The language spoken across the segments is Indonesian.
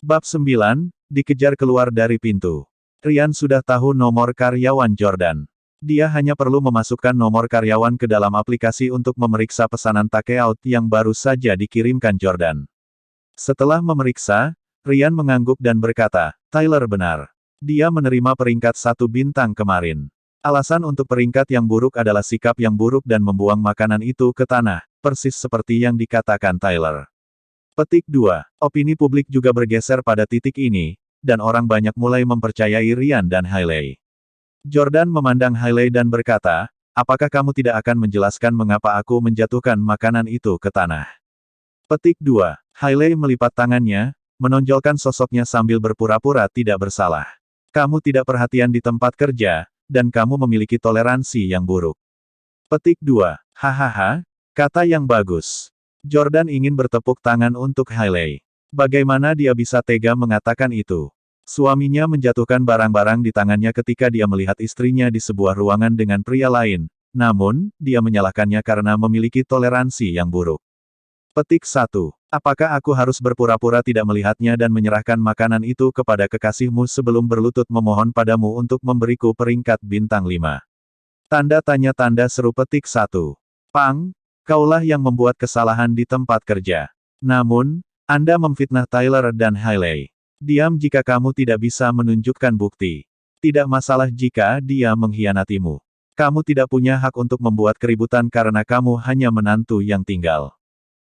Bab 9, dikejar keluar dari pintu. Ryan sudah tahu nomor karyawan Jordan. Dia hanya perlu memasukkan nomor karyawan ke dalam aplikasi untuk memeriksa pesanan takeout yang baru saja dikirimkan Jordan. Setelah memeriksa, Ryan mengangguk dan berkata, Tyler benar. Dia menerima peringkat 1 bintang kemarin. Alasan untuk peringkat yang buruk adalah sikap yang buruk dan membuang makanan itu ke tanah, persis seperti yang dikatakan Tyler. Petik 2. Opini publik juga bergeser pada titik ini, dan orang banyak mulai mempercayai Ryan dan Hailey. Jordan memandang Hailey dan berkata, apakah kamu tidak akan menjelaskan mengapa aku menjatuhkan makanan itu ke tanah? Petik 2. Hailey melipat tangannya, menonjolkan sosoknya sambil berpura-pura tidak bersalah. Kamu tidak perhatian di tempat kerja, dan kamu memiliki toleransi yang buruk. Petik 2. Hahaha, kata yang bagus. Jordan ingin bertepuk tangan untuk Hailey. Bagaimana dia bisa tega mengatakan itu? Suaminya menjatuhkan barang-barang di tangannya ketika dia melihat istrinya di sebuah ruangan dengan pria lain, namun, dia menyalahkannya karena memiliki toleransi yang buruk. Petik 1. Apakah aku harus berpura-pura tidak melihatnya dan menyerahkan makanan itu kepada kekasihmu sebelum berlutut memohon padamu untuk memberiku peringkat bintang 5? Tanda tanya tanda seru petik 1. Pang, kaulah yang membuat kesalahan di tempat kerja. Namun, Anda memfitnah Tyler dan Hailey. Diam jika kamu tidak bisa menunjukkan bukti. Tidak masalah jika dia mengkhianatimu. Kamu tidak punya hak untuk membuat keributan karena kamu hanya menantu yang tinggal.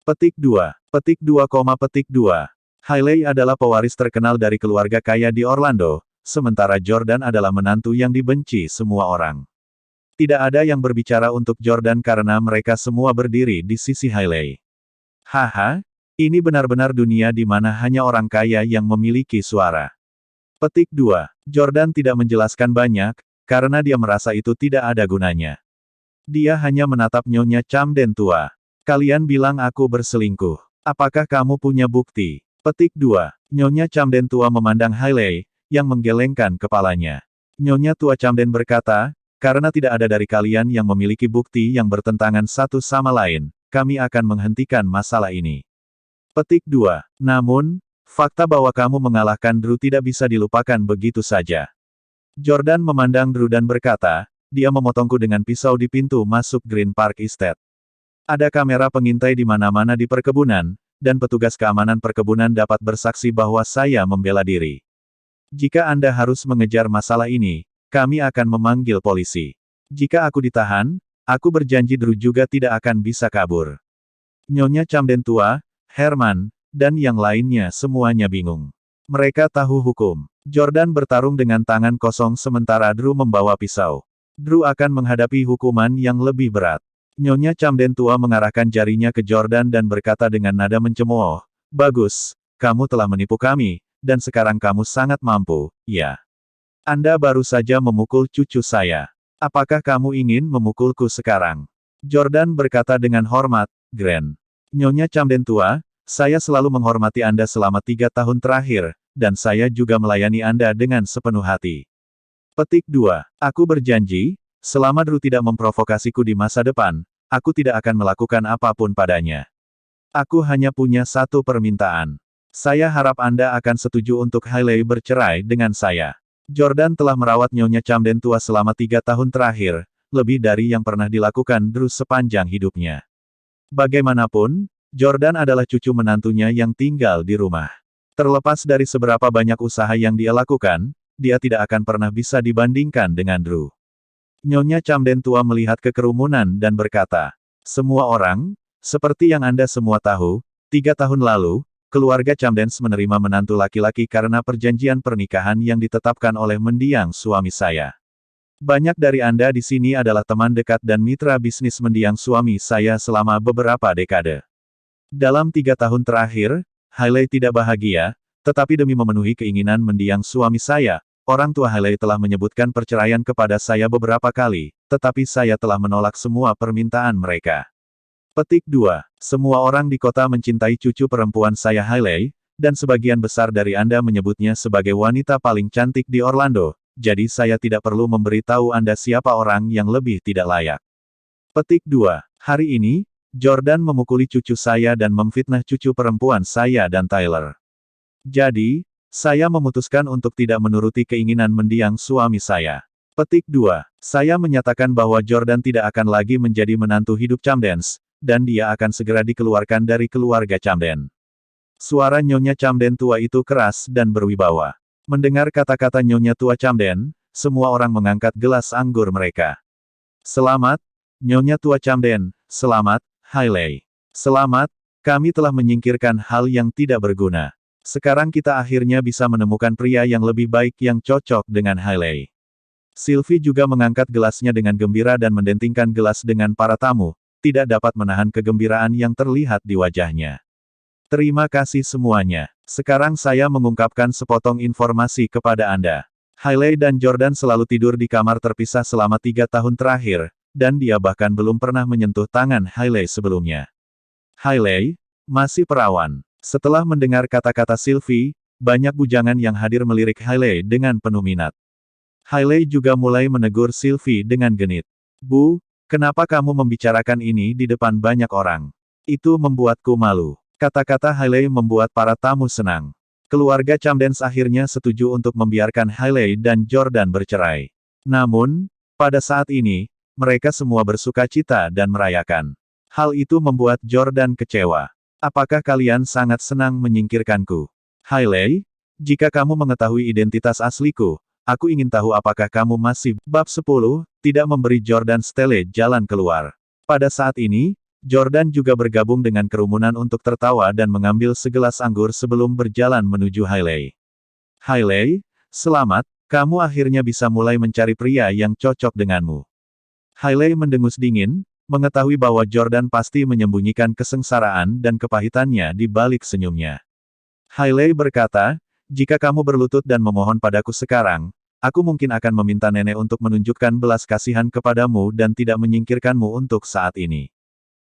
Petik 2. Petik 2, petik 2. Hailey adalah pewaris terkenal dari keluarga kaya di Orlando, sementara Jordan adalah menantu yang dibenci semua orang. Tidak ada yang berbicara untuk Jordan karena mereka semua berdiri di sisi Hailey. Haha, ini benar-benar dunia di mana hanya orang kaya yang memiliki suara. Petik 2. Jordan tidak menjelaskan banyak, karena dia merasa itu tidak ada gunanya. Dia hanya menatap Nyonya Camden tua. Kalian bilang aku berselingkuh. Apakah kamu punya bukti? Petik 2. Nyonya Camden tua memandang Hailey, yang menggelengkan kepalanya. Nyonya tua Camden berkata, karena tidak ada dari kalian yang memiliki bukti yang bertentangan satu sama lain, kami akan menghentikan masalah ini. Petik 2. Namun, fakta bahwa kamu mengalahkan Drew tidak bisa dilupakan begitu saja. Jordan memandang Drew dan berkata, dia memotongku dengan pisau di pintu masuk Green Park Estate. Ada kamera pengintai di mana-mana di perkebunan, dan petugas keamanan perkebunan dapat bersaksi bahwa saya membela diri. Jika Anda harus mengejar masalah ini, kami akan memanggil polisi. Jika aku ditahan, aku berjanji Drew juga tidak akan bisa kabur. Nyonya Camden tua, Herman, dan yang lainnya semuanya bingung. Mereka tahu hukum. Jordan bertarung dengan tangan kosong sementara Drew membawa pisau. Drew akan menghadapi hukuman yang lebih berat. Nyonya Camden tua mengarahkan jarinya ke Jordan dan berkata dengan nada mencemooh, bagus, kamu telah menipu kami, dan sekarang kamu sangat mampu, ya. Anda baru saja memukul cucu saya. Apakah kamu ingin memukulku sekarang? Jordan berkata dengan hormat, Grand. Nyonya Camden tua, saya selalu menghormati Anda selama 3 tahun terakhir, dan saya juga melayani Anda dengan sepenuh hati. Petik 2. Aku berjanji, selama Drew tidak memprovokasiku di masa depan, aku tidak akan melakukan apapun padanya. Aku hanya punya satu permintaan. Saya harap Anda akan setuju untuk Hailey bercerai dengan saya. Jordan telah merawat Nyonya Camden tua selama 3 tahun terakhir, lebih dari yang pernah dilakukan Drew sepanjang hidupnya. Bagaimanapun, Jordan adalah cucu menantunya yang tinggal di rumah. Terlepas dari seberapa banyak usaha yang dia lakukan, dia tidak akan pernah bisa dibandingkan dengan Drew. Nyonya Camden tua melihat ke kerumunan dan berkata, semua orang, seperti yang Anda semua tahu, 3 tahun lalu, keluarga Camdens menerima menantu laki-laki karena perjanjian pernikahan yang ditetapkan oleh mendiang suami saya. Banyak dari Anda di sini adalah teman dekat dan mitra bisnis mendiang suami saya selama beberapa dekade. Dalam 3 tahun terakhir, Hailey tidak bahagia, tetapi demi memenuhi keinginan mendiang suami saya, orang tua Hailey telah menyebutkan perceraian kepada saya beberapa kali, tetapi saya telah menolak semua permintaan mereka. Petik 2. Semua orang di kota mencintai cucu perempuan saya Hailey, dan sebagian besar dari Anda menyebutnya sebagai wanita paling cantik di Orlando, jadi saya tidak perlu memberitahu Anda siapa orang yang lebih tidak layak. Petik 2. Hari ini, Jordan memukuli cucu saya dan memfitnah cucu perempuan saya dan Tyler. Jadi, saya memutuskan untuk tidak menuruti keinginan mendiang suami saya. Petik 2. Saya menyatakan bahwa Jordan tidak akan lagi menjadi menantu hidup Camdens, dan dia akan segera dikeluarkan dari keluarga Camden. Suara Nyonya Camden tua itu keras dan berwibawa. Mendengar kata-kata Nyonya tua Camden, semua orang mengangkat gelas anggur mereka. Selamat, Nyonya tua Camden, selamat, Hailey. Selamat, kami telah menyingkirkan hal yang tidak berguna. Sekarang kita akhirnya bisa menemukan pria yang lebih baik yang cocok dengan Hailey. Sylvie juga mengangkat gelasnya dengan gembira dan mendentingkan gelas dengan para tamu, tidak dapat menahan kegembiraan yang terlihat di wajahnya. Terima kasih semuanya. Sekarang saya mengungkapkan sepotong informasi kepada Anda. Hailey dan Jordan selalu tidur di kamar terpisah selama 3 tahun terakhir, dan dia bahkan belum pernah menyentuh tangan Hailey sebelumnya. Hailey, masih perawan. Setelah mendengar kata-kata Sylvie, banyak bujangan yang hadir melirik Hailey dengan penuh minat. Hailey juga mulai menegur Sylvie dengan genit. Bu, kenapa kamu membicarakan ini di depan banyak orang? Itu membuatku malu. Kata-kata Hailey membuat para tamu senang. Keluarga Camdens akhirnya setuju untuk membiarkan Hailey dan Jordan bercerai. Namun, pada saat ini, mereka semua bersuka cita dan merayakan. Hal itu membuat Jordan kecewa. Apakah kalian sangat senang menyingkirkanku? Hailey, jika kamu mengetahui identitas asliku, aku ingin tahu apakah kamu masih. Bab 10, tidak memberi Jordan Stelle jalan keluar. Pada saat ini, Jordan juga bergabung dengan kerumunan untuk tertawa dan mengambil segelas anggur sebelum berjalan menuju Hailey. Hailey, selamat, kamu akhirnya bisa mulai mencari pria yang cocok denganmu. Hailey mendengus dingin, mengetahui bahwa Jordan pasti menyembunyikan kesengsaraan dan kepahitannya di balik senyumnya. Hailey berkata, jika kamu berlutut dan memohon padaku sekarang, aku mungkin akan meminta nenek untuk menunjukkan belas kasihan kepadamu dan tidak menyingkirkanmu untuk saat ini.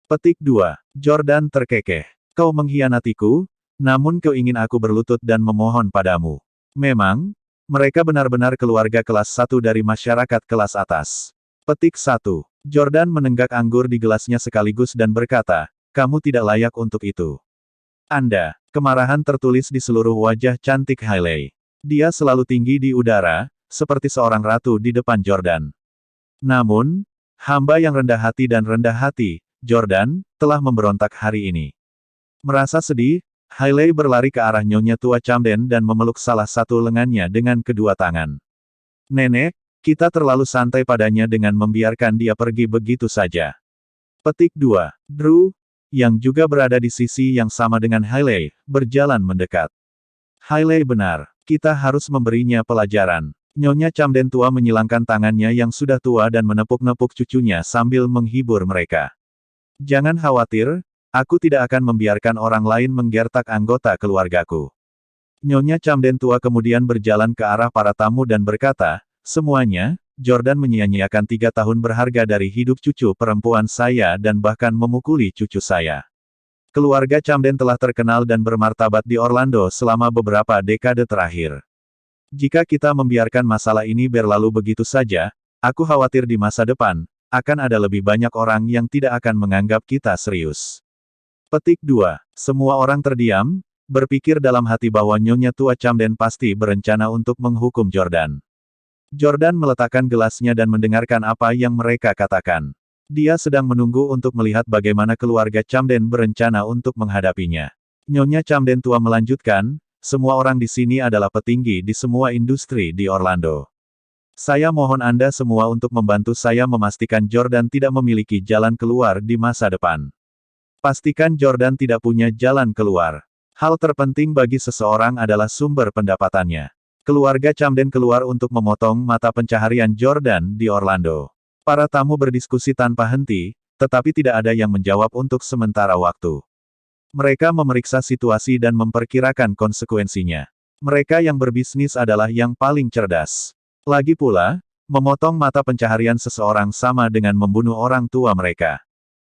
Petik 2. Jordan terkekeh. Kau mengkhianatiku, namun kau ingin aku berlutut dan memohon padamu. Memang, mereka benar-benar keluarga kelas 1 dari masyarakat kelas atas. Petik 1. Jordan menenggak anggur di gelasnya sekaligus dan berkata, kamu tidak layak untuk itu. Anda, kemarahan tertulis di seluruh wajah cantik Hailey. Dia selalu tinggi di udara, seperti seorang ratu di depan Jordan. Namun, hamba yang rendah hati dan rendah hati, Jordan, telah memberontak hari ini. Merasa sedih, Hailey berlari ke arah Nyonya tua Camden dan memeluk salah satu lengannya dengan kedua tangan. Nenek, kita terlalu santai padanya dengan membiarkan dia pergi begitu saja. Petik 2. Drew, yang juga berada di sisi yang sama dengan Hailey, berjalan mendekat. Hailey benar, kita harus memberinya pelajaran. Nyonya Camden tua menyilangkan tangannya yang sudah tua dan menepuk-nepuk cucunya sambil menghibur mereka. Jangan khawatir, aku tidak akan membiarkan orang lain menggertak anggota keluargaku. Nyonya Camden tua kemudian berjalan ke arah para tamu dan berkata, semuanya, Jordan menyia-nyiakan 3 tahun berharga dari hidup cucu perempuan saya dan bahkan memukuli cucu saya. Keluarga Camden telah terkenal dan bermartabat di Orlando selama beberapa dekade terakhir. Jika kita membiarkan masalah ini berlalu begitu saja, aku khawatir di masa depan, akan ada lebih banyak orang yang tidak akan menganggap kita serius. Petik 2. Semua orang terdiam, berpikir dalam hati bahwa Nyonya tua Camden pasti berencana untuk menghukum Jordan. Jordan meletakkan gelasnya dan mendengarkan apa yang mereka katakan. Dia sedang menunggu untuk melihat bagaimana keluarga Camden berencana untuk menghadapinya. Nyonya Camden tua melanjutkan, semua orang di sini adalah petinggi di semua industri di Orlando. Saya mohon Anda semua untuk membantu saya memastikan Jordan tidak memiliki jalan keluar di masa depan. Pastikan Jordan tidak punya jalan keluar. Hal terpenting bagi seseorang adalah sumber pendapatannya. Keluarga Camden keluar untuk memotong mata pencaharian Jordan di Orlando. Para tamu berdiskusi tanpa henti, tetapi tidak ada yang menjawab untuk sementara waktu. Mereka memeriksa situasi dan memperkirakan konsekuensinya. Mereka yang berbisnis adalah yang paling cerdas. Lagi pula, memotong mata pencaharian seseorang sama dengan membunuh orang tua mereka.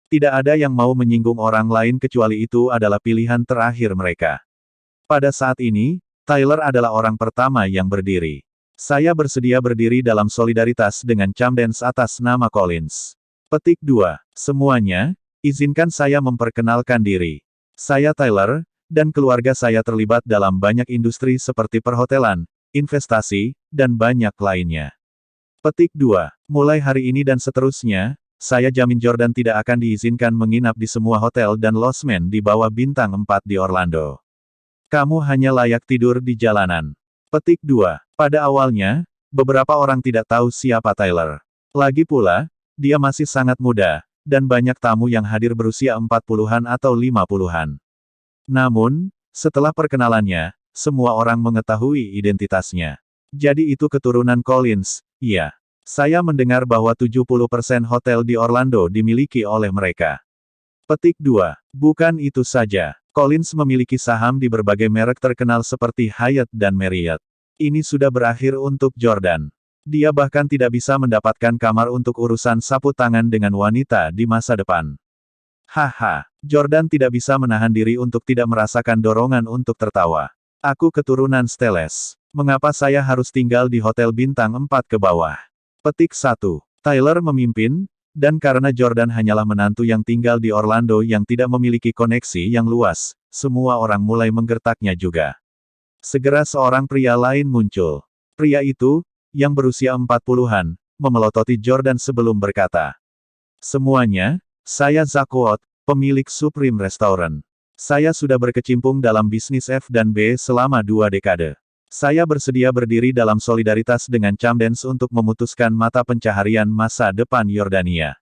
Tidak ada yang mau menyinggung orang lain kecuali itu adalah pilihan terakhir mereka. Pada saat ini, Tyler adalah orang pertama yang berdiri. Saya bersedia berdiri dalam solidaritas dengan Camdens atas nama Collins. Petik 2. Semuanya, izinkan saya memperkenalkan diri. Saya Tyler, Dan keluarga saya terlibat dalam banyak industri seperti perhotelan, investasi, dan banyak lainnya. Petik 2. Mulai hari ini dan seterusnya, saya jamin Jordan tidak akan diizinkan menginap di semua hotel dan losmen di bawah bintang 4 di Orlando. Kamu hanya layak tidur di jalanan. Petik 2. Pada awalnya, beberapa orang tidak tahu siapa Tyler. Lagi pula, dia masih sangat muda, dan banyak tamu yang hadir berusia 40-an atau 50-an. Namun, setelah perkenalannya, semua orang mengetahui identitasnya. Jadi itu keturunan Collins, iya. Saya mendengar bahwa 70% hotel di Orlando dimiliki oleh mereka. Petik 2. Bukan itu saja. Collins memiliki saham di berbagai merek terkenal seperti Hyatt dan Marriott. Ini sudah berakhir untuk Jordan. Dia bahkan tidak bisa mendapatkan kamar untuk urusan sapu tangan dengan wanita di masa depan. Haha, Jordan tidak bisa menahan diri untuk tidak merasakan dorongan untuk tertawa. Aku keturunan Steles. Mengapa saya harus tinggal di hotel bintang 4 ke bawah? Petik 1. Tyler memimpin, dan karena Jordan hanyalah menantu yang tinggal di Orlando yang tidak memiliki koneksi yang luas, semua orang mulai menggertaknya juga. Segera seorang pria lain muncul. Pria itu, yang berusia 40-an, memelototi Jordan sebelum berkata, "Semuanya, saya Zach Watt, pemilik Supreme Restaurant. Saya sudah berkecimpung dalam bisnis F&B selama 2 dekade. Saya bersedia berdiri dalam solidaritas dengan Camdens untuk memutuskan mata pencaharian masa depan Yordania."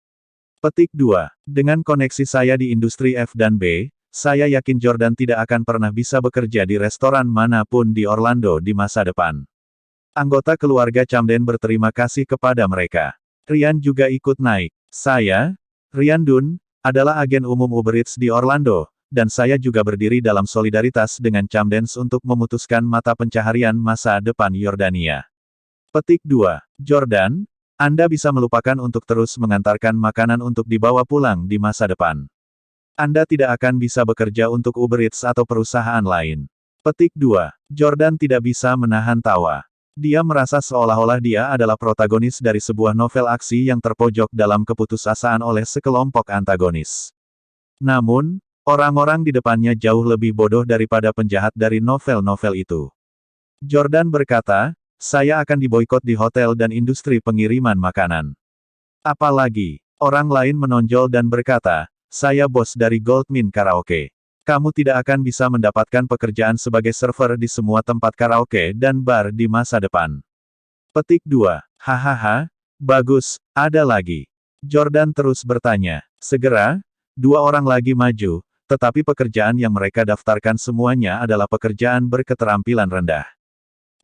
Petik 2. Dengan koneksi saya di industri F&B, saya yakin Jordan tidak akan pernah bisa bekerja di restoran manapun di Orlando di masa depan. Anggota keluarga Camden berterima kasih kepada mereka. Ryan juga ikut naik. Saya, Ryan Dunn, adalah agen umum Uber Eats di Orlando, dan saya juga berdiri dalam solidaritas dengan Camdens untuk memutuskan mata pencaharian masa depan Yordania. Petik 2. Jordan, Anda bisa melupakan untuk terus mengantarkan makanan untuk dibawa pulang di masa depan. Anda tidak akan bisa bekerja untuk Uber Eats atau perusahaan lain. Petik 2. Jordan tidak bisa menahan tawa. Dia merasa seolah-olah dia adalah protagonis dari sebuah novel aksi yang terpojok dalam keputusasaan oleh sekelompok antagonis. Namun, orang-orang di depannya jauh lebih bodoh daripada penjahat dari novel-novel itu. Jordan berkata, "Saya akan diboikot di hotel dan industri pengiriman makanan." Apalagi, orang lain menonjol dan berkata, "Saya bos dari Goldmine Karaoke. Kamu tidak akan bisa mendapatkan pekerjaan sebagai server di semua tempat karaoke dan bar di masa depan." Petik 2. Hahaha, bagus, ada lagi. Jordan terus bertanya. Segera, 2 orang lagi maju, tetapi pekerjaan yang mereka daftarkan semuanya adalah pekerjaan berketerampilan rendah.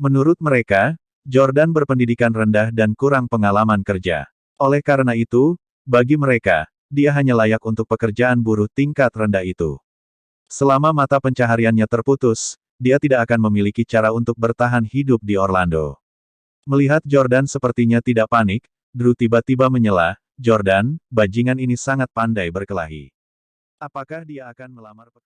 Menurut mereka, Jordan berpendidikan rendah dan kurang pengalaman kerja. Oleh karena itu, bagi mereka, dia hanya layak untuk pekerjaan buruh tingkat rendah itu. Selama mata pencahariannya terputus, dia tidak akan memiliki cara untuk bertahan hidup di Orlando. Melihat Jordan sepertinya tidak panik, Drew tiba-tiba menyela, "Jordan, bajingan ini sangat pandai berkelahi. Apakah dia akan melamar pekerjaan?"